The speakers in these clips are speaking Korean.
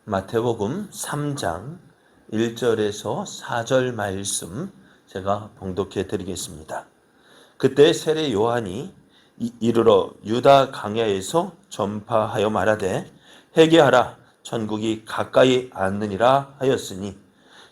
마태복음 3장 1절에서 4절 말씀 제가 봉독해 드리겠습니다. 그때 세례 요한이 이르러 유다 강야에서 전파하여 말하되 회개하라 천국이 가까이 왔느니라 하였으니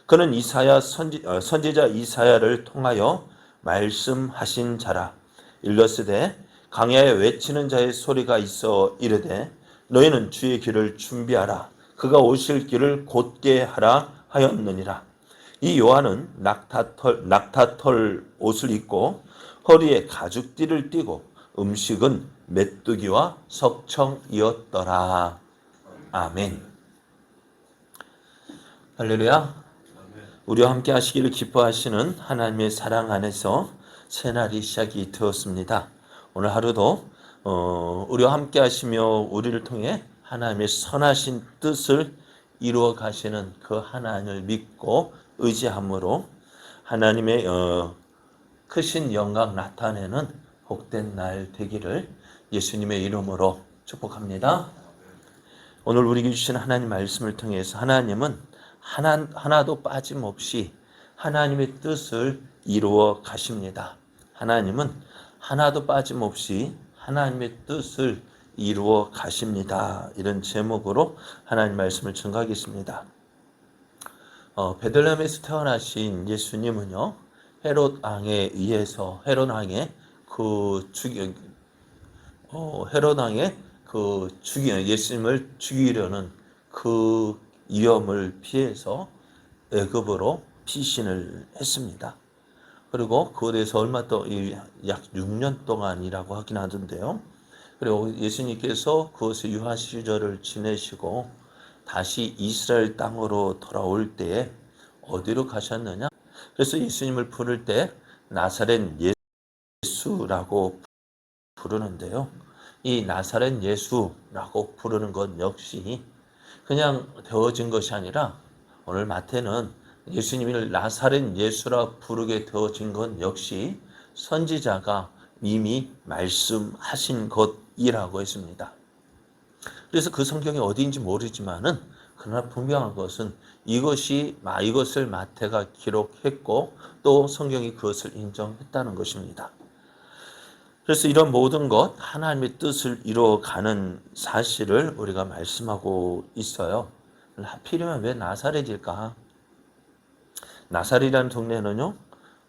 그는 선지자 이사야를 통하여 말씀하신 자라. 일러스되 강야에 외치는 자의 소리가 있어 이르되 너희는 주의 길을 준비하라 그가 오실 길을 곧게 하라 하였느니라. 이 요한은 낙타털 옷을 입고 허리에 가죽띠를 띠고 음식은 메뚜기와 석청이었더라. 아멘. 할렐루야. 우리와 함께 하시기를 기뻐하시는 하나님의 사랑 안에서 새날이 시작이 되었습니다. 오늘 하루도 우리와 함께 하시며 우리를 통해 하나님의 선하신 뜻을 이루어 가시는 그 하나님을 믿고 의지함으로 하나님의 크신 영광 나타내는 복된 날 되기를 예수님의 이름으로 축복합니다. 오늘 우리에게 주신 하나님 말씀을 통해서 하나님은 하나도 빠짐없이 하나님의 뜻을 이루어 가십니다. 하나님은 하나도 빠짐없이 하나님의 뜻을 이루어 가십니다. 이런 제목으로 하나님 말씀을 증거하겠습니다. 베들레헴에서 태어나신 예수님은요, 헤롯 왕에 의해서 헤롯 왕의 예수님을 죽이려는 그 위험을 피해서 애굽으로 피신을 했습니다. 그리고 그것에서 약 6년 동안이라고 하긴 하던데요. 그리고 예수님께서 그것의 유아 시절을 지내시고 다시 이스라엘 땅으로 돌아올 때에 어디로 가셨느냐? 그래서 예수님을 부를 때 나사렛 예수라고 부르는데요. 이 나사렛 예수라고 부르는 것 역시 그냥 되어진 것이 아니라 오늘 마태는 예수님을 나사렛 예수라 부르게 되어진 것 역시 선지자가 이미 말씀하신 것이라고 했습니다. 그래서 그 성경이 어디인지 모르지만은 그러나 분명한 것은 이것을 마태가 기록했고 또 성경이 그것을 인정했다는 것입니다. 그래서 이런 모든 것 하나님의 뜻을 이루어가는 사실을 우리가 말씀하고 있어요. 하필이면 왜 나사렛일까? 나사렛이라는 동네는요,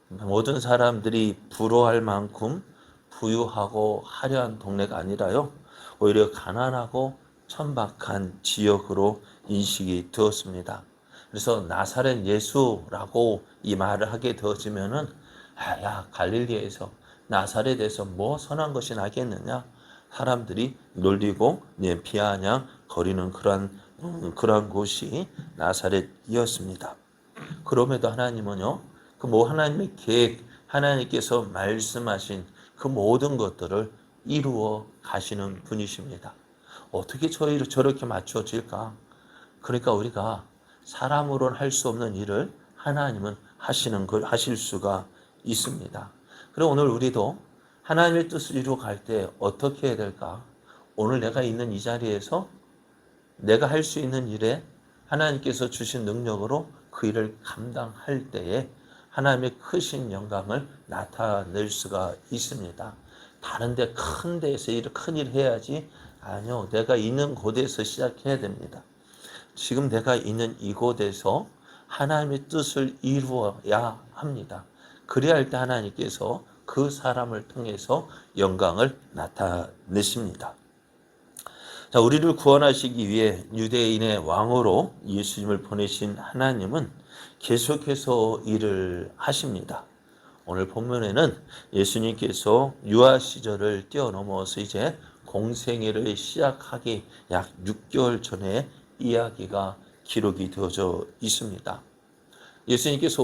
모든 사람들이 부러워할 만큼 부유하고 화려한 동네가 아니라요, 오히려 가난하고 천박한 지역으로 인식이 되었습니다. 그래서 나사렛 예수라고 이 말을 하게 되어지면은 야 갈릴리에서 나사렛에서 뭐 선한 것이 나겠느냐? 사람들이 놀리고 비아냥 거리는 그러한 곳이 나사렛이었습니다. 그럼에도 하나님은요, 하나님의 계획, 하나님께서 말씀하신 그 모든 것들을 이루어 가시는 분이십니다. 어떻게 저렇게 맞춰질까? 그러니까 우리가 사람으로는 할 수 없는 일을 하나님은 하실 수가 있습니다. 그리고 오늘 우리도 하나님의 뜻을 이루어 갈 때 어떻게 해야 될까? 오늘 내가 있는 이 자리에서 내가 할 수 있는 일에 하나님께서 주신 능력으로 그 일을 감당할 때에 하나님의 크신 영광을 나타낼 수가 있습니다. 다른데 큰 데에서 큰 일 해야지? 아니요. 내가 있는 곳에서 시작해야 됩니다. 지금 내가 있는 이곳에서 하나님의 뜻을 이루어야 합니다. 그래야 할 때 하나님께서 그 사람을 통해서 영광을 나타내십니다. 자, 우리를 구원하시기 위해 유대인의 왕으로 예수님을 보내신 하나님은 계속해서 일을 하십니다. 오늘 본문에는 예수님께서 유아 시절을 뛰어넘어서 이제 공생애를 시작하기 약 6개월 전에 이야기가 기록이 되어져 있습니다. 예수님께서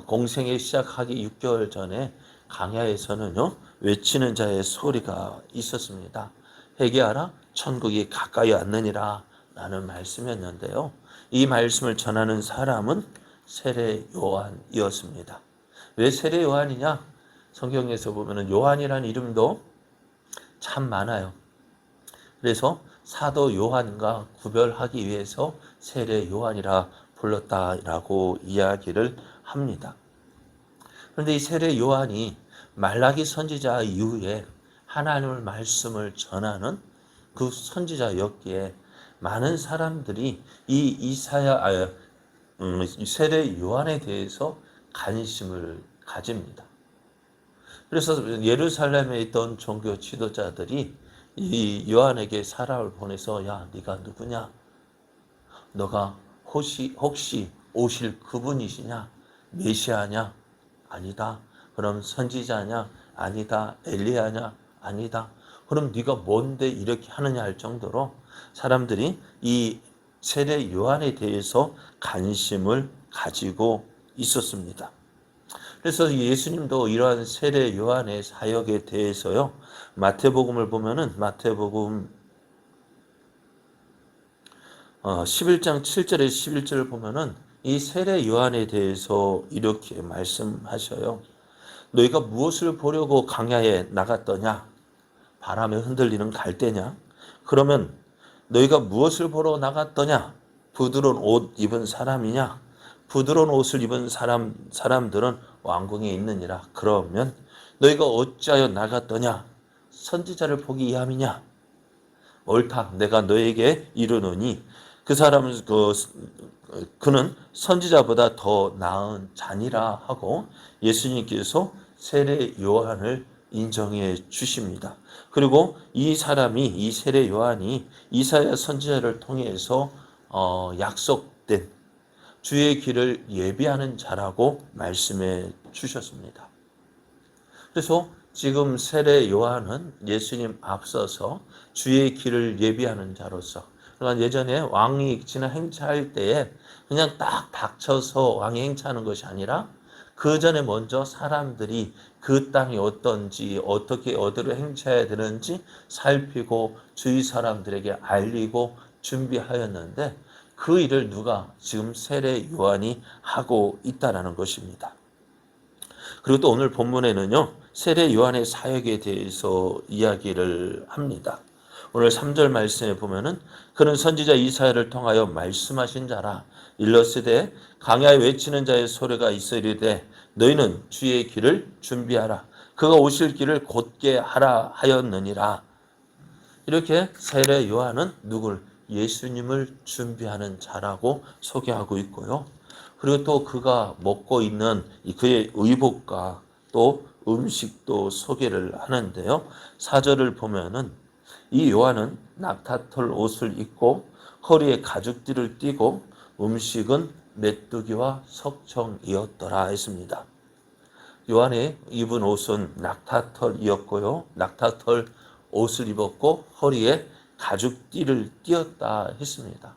공생애 시작하기 6개월 전에 강야에서는요, 외치는 자의 소리가 있었습니다. 회개하라 천국이 가까이 왔느니라 라는 말씀이었는데요. 이 말씀을 전하는 사람은 세례 요한이었습니다. 왜 세례 요한이냐? 성경에서 보면 요한이라는 이름도 참 많아요. 그래서 사도 요한과 구별하기 위해서 세례 요한이라 불렀다라고 이야기를 합니다. 그런데 이 세례 요한이 말라기 선지자 이후에 하나님의 말씀을 전하는 그 선지자였기에 많은 사람들이 이 세례 요한에 대해서 관심을 가집니다. 그래서 예루살렘에 있던 종교 지도자들이 이 요한에게 사람을 보내서 야, 네가 누구냐? 너가 혹시 오실 그분이시냐? 메시아냐? 아니다. 그럼 선지자냐? 아니다. 엘리야냐? 아니다. 그럼 네가 뭔데 이렇게 하느냐 할 정도로 사람들이 이 세례 요한에 대해서 관심을 가지고 있었습니다. 그래서 예수님도 이러한 세례 요한의 사역에 대해서요, 마태복음을 보면은 마태복음 11장 7절에 11절을 보면은 이 세례 요한에 대해서 이렇게 말씀하셔요. 너희가 무엇을 보려고 광야에 나갔더냐? 바람에 흔들리는 갈대냐? 그러면 너희가 무엇을 보러 나갔더냐? 부드러운 옷 입은 사람이냐? 부드러운 옷을 입은 사람들은 왕궁에 있느니라. 그러면 너희가 어찌하여 나갔더냐? 선지자를 보기 위함이냐? 옳다. 내가 너에게 이르노니 그 사람은 그는 선지자보다 더 나은 자니라 하고 예수님께서 세례 요한을 인정해 주십니다. 그리고 이 세례 요한이 이사야 선지자를 통해서 약속된 주의 길을 예비하는 자라고 말씀해 주셨습니다. 그래서 지금 세례 요한은 예수님 앞서서 주의 길을 예비하는 자로서, 그러니까 예전에 왕이 지나 행차할 때에 그냥 딱 닥쳐서 왕이 행차하는 것이 아니라 그 전에 먼저 사람들이 그 땅이 어떤지, 어떻게 어디로 행차해야 되는지 살피고 주위 사람들에게 알리고 준비하였는데 그 일을 누가 지금 세례 요한이 하고 있다라는 것입니다. 그리고 또 오늘 본문에는요, 세례 요한의 사역에 대해서 이야기를 합니다. 오늘 3절 말씀에 보면은 그는 선지자 이사야를 통하여 말씀하신 자라. 일러스되 광야에 외치는 자의 소리가 있으리되 너희는 주의 길을 준비하라. 그가 오실 길을 곧게 하라 하였느니라. 이렇게 세례 요한은 누굴? 예수님을 준비하는 자라고 소개하고 있고요. 그리고 또 그가 먹고 있는 그의 의복과 또 음식도 소개를 하는데요. 4절을 보면은 이 요한은 낙타털 옷을 입고 허리에 가죽띠를 띠고 음식은 메뚜기와 석청이었더라 했습니다. 요한이 입은 옷은 낙타털이었고요. 낙타털 옷을 입었고 허리에 가죽띠를 띄었다 했습니다.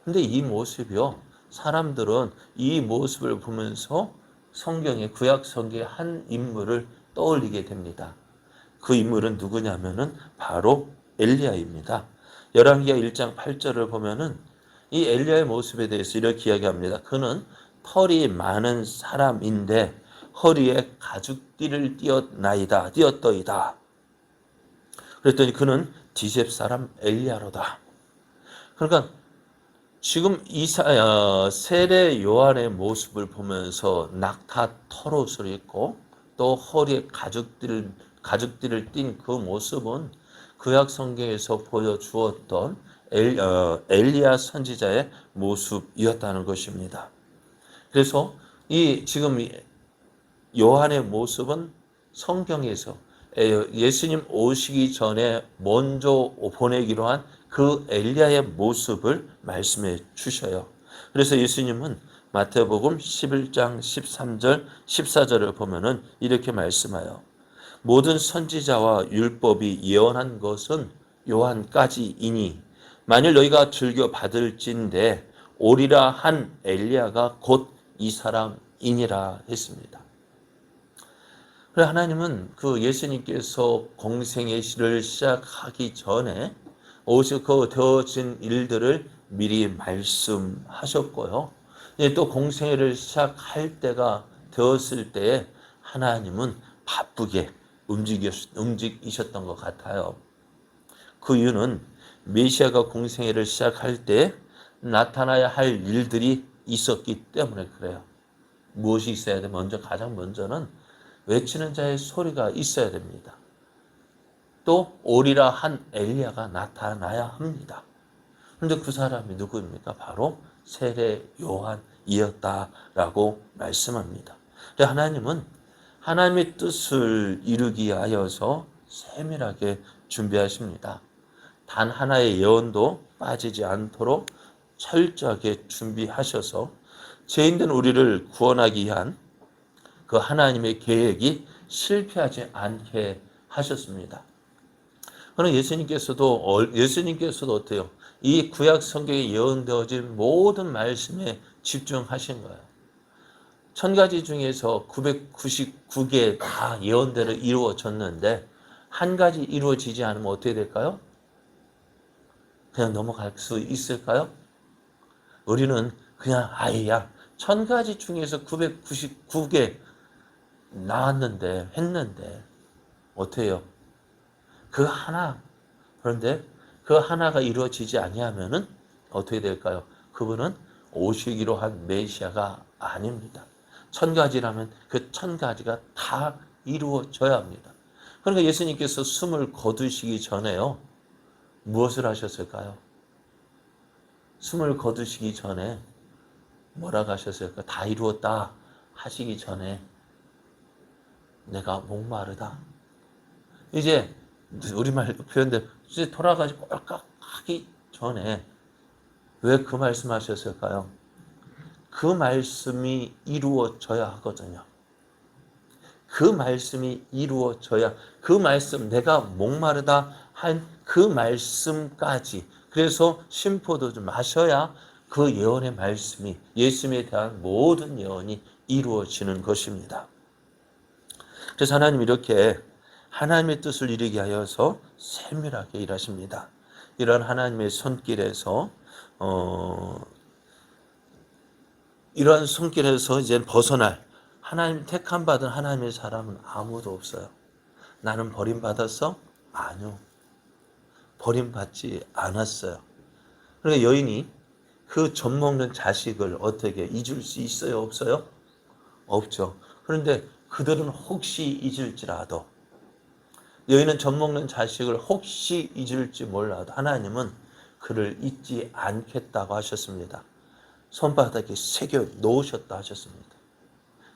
그런데 이 모습이요, 사람들은 이 모습을 보면서 성경의 구약 성경의 한 인물을 떠올리게 됩니다. 그 인물은 누구냐면은 바로 엘리야입니다. 열왕기하 1장 8절을 보면은 이 엘리야의 모습에 대해서 이렇게 이야기합니다. 그는 털이 많은 사람인데 허리에 가죽띠를 띄었더이다. 그랬더니 그는 디셉 사람 엘리야로다. 그러니까 지금 세례 요한의 모습을 보면서 낙타 털옷을 입고 또 허리에 가죽띠를 띈 그 모습은 구약 성경에서 보여주었던 엘리야 선지자의 모습이었다는 것입니다. 그래서 지금 요한의 모습은 성경에서 예수님 오시기 전에 먼저 보내기로 한 그 엘리야의 모습을 말씀해 주셔요. 그래서 예수님은 마태복음 11장 13절 14절을 보면은 이렇게 말씀하여 모든 선지자와 율법이 예언한 것은 요한까지이니 만일 너희가 즐겨 받을진대 오리라 한 엘리야가 곧 이 사람이니라 했습니다. 그래 하나님은 그 예수님께서 공생의 시를 시작하기 전에 오시고 되어진 일들을 미리 말씀하셨고요. 또 공생애를 시작할 때가 되었을 때에 하나님은 바쁘게 움직이셨던 것 같아요. 그 이유는 메시아가 공생애를 시작할 때 나타나야 할 일들이 있었기 때문에 그래요. 무엇이 있어야 돼? 가장 먼저는 외치는 자의 소리가 있어야 됩니다. 또 오리라 한 엘리야가 나타나야 합니다. 그런데 그 사람이 누구입니까? 바로 세례 요한이었다라고 말씀합니다. 하나님은 하나님의 뜻을 이루기 위하여서 세밀하게 준비하십니다. 단 하나의 예언도 빠지지 않도록 철저하게 준비하셔서 죄인된 우리를 구원하기 위한 그 하나님의 계획이 실패하지 않게 하셨습니다. 그러나 예수님께서도 어때요? 이 구약 성경에 예언되어진 모든 말씀에 집중하신 거예요. 1000가지 중에서 999개 다 예언대로 이루어졌는데 한 가지 이루어지지 않으면 어떻게 될까요? 그냥 넘어갈 수 있을까요? 우리는 그냥 아이야 1000가지 중에서 999개 나왔는데 했는데 어떻게 해요? 그 하나 그런데 그 하나가 이루어지지 아니하면은 어떻게 될까요? 그분은 오시기로 한 메시아가 아닙니다. 1000가지라면 그 1000가지가 다 이루어져야 합니다. 그러니까 예수님께서 숨을 거두시기 전에요. 무엇을 하셨을까요? 숨을 거두시기 전에 뭐라고 하셨을까? 다 이루었다 하시기 전에 내가 목마르다. 이제 우리말 표현대로 이제 돌아가시고 꼴깍 하기 전에 왜 그 말씀하셨을까요? 그 말씀이 이루어져야 하거든요. 그 말씀이 이루어져야 그 말씀 내가 목마르다 한 그 말씀까지 그래서 심포도 좀 마셔야 그 예언의 말씀이 예수님에 대한 모든 예언이 이루어지는 것입니다. 그래서 하나님 이렇게 하나님의 뜻을 이루게 하여서 세밀하게 일하십니다. 이런 하나님의 손길에서 이러한 손길에서 이제 벗어날 하나님 택함 받은 하나님의 사람은 아무도 없어요. 나는 버림받았어? 아니요. 버림받지 않았어요. 그러니까 여인이 그 젖 먹는 자식을 어떻게 잊을 수 있어요? 없어요? 없죠. 그런데 그들은 혹시 잊을지라도 여인은 젖 먹는 자식을 혹시 잊을지 몰라도 하나님은 그를 잊지 않겠다고 하셨습니다. 손바닥에 새겨 놓으셨다 하셨습니다.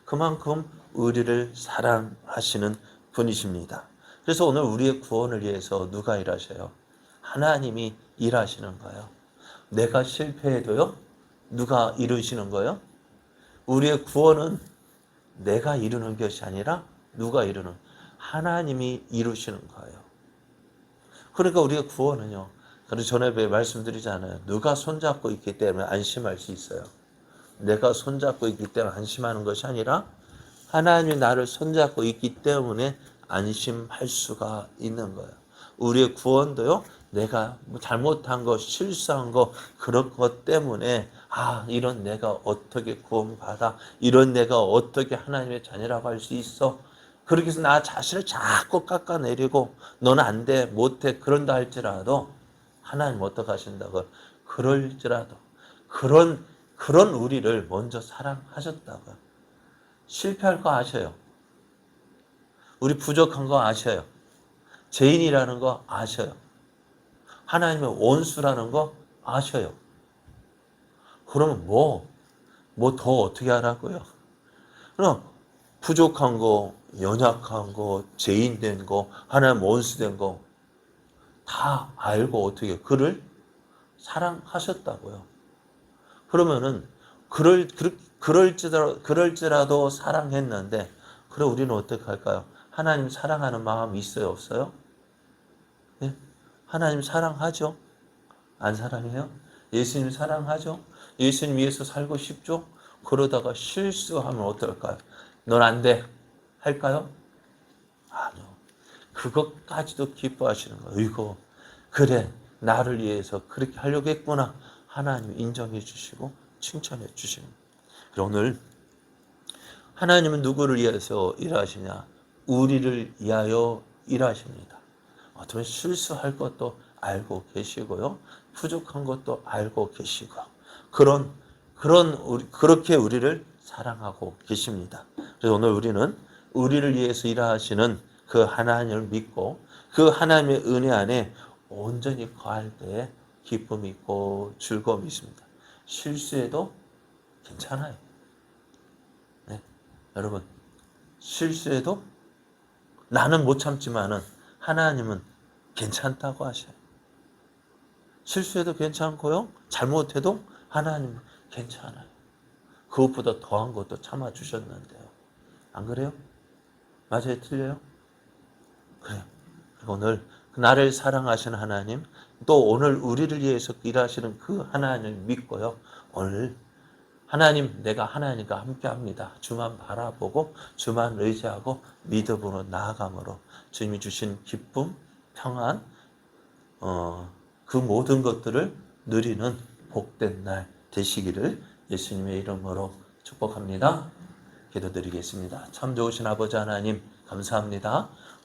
그만큼 우리를 사랑하시는 분이십니다. 그래서 오늘 우리의 구원을 위해서 누가 일하셔요? 하나님이 일하시는 거예요. 내가 실패해도요? 누가 이루시는 거예요? 우리의 구원은 내가 이루는 것이 아니라 누가 이루는 하나님이 이루시는 거예요. 그러니까 우리의 구원은요. 그래서 전에 말씀드리잖아요. 누가 손잡고 있기 때문에 안심할 수 있어요. 내가 손잡고 있기 때문에 안심하는 것이 아니라 하나님이 나를 손잡고 있기 때문에 안심할 수가 있는 거예요. 우리의 구원도요. 내가 잘못한 거, 실수한 거, 그런 것 때문에 이런 내가 어떻게 구원받아? 이런 내가 어떻게 하나님의 자녀라고 할 수 있어? 그렇게 해서 나 자신을 자꾸 깎아내리고 너는 안 돼, 못해, 그런다 할지라도 하나님 어떻게 하신다고? 그럴지라도 그런 우리를 먼저 사랑하셨다고요. 실패할 거 아셔요. 우리 부족한 거 아셔요. 죄인이라는 거 아셔요. 하나님의 원수라는 거 아셔요. 그러면 뭐 더 어떻게 하라고요? 그럼 부족한 거, 연약한 거, 죄인된 거, 하나님 원수된 거 다 알고 어떻게 그를 사랑하셨다고요. 그러면은 그럴지라도 사랑했는데 그럼 우리는 어떻게 할까요? 하나님 사랑하는 마음이 있어요, 없어요? 네? 하나님 사랑하죠? 안 사랑해요? 예수님 사랑하죠? 예수님 위해서 살고 싶죠? 그러다가 실수하면 어떨까요? 넌 안 돼. 할까요? 아니요. 그것까지도 기뻐하시는 거예요. 이거 그래 나를 위해서 그렇게 하려고 했구나. 하나님 인정해 주시고 칭찬해 주시는 거예요. 오늘 하나님은 누구를 위해서 일하시냐? 우리를 위하여 일하십니다. 어쩌면 실수할 것도 알고 계시고요. 부족한 것도 알고 계시고 그렇게 우리를 사랑하고 계십니다. 그래서 오늘 우리는 우리를 위해서 일하시는 그 하나님을 믿고 그 하나님의 은혜 안에 온전히 거할 때에 기쁨이 있고 즐거움이 있습니다. 실수해도 괜찮아요. 네. 여러분, 실수해도 나는 못 참지만은 하나님은 괜찮다고 하셔요. 실수해도 괜찮고요. 잘못해도 하나님은 괜찮아요. 그것보다 더한 것도 참아주셨는데요. 안 그래요? 맞아요? 틀려요? 그래요. 오늘 나를 사랑하시는 하나님, 또 오늘 우리를 위해서 일하시는 그 하나님을 믿고요. 오늘 하나님, 내가 하나님과 함께 합니다. 주만 바라보고 주만 의지하고 믿음으로 나아감으로 주님이 주신 기쁨, 평안, 그 모든 것들을 누리는 복된 날 되시기를 예수님의 이름으로 축복합니다. 기도드리겠습니다. 참 좋으신 아버지 하나님 감사합니다.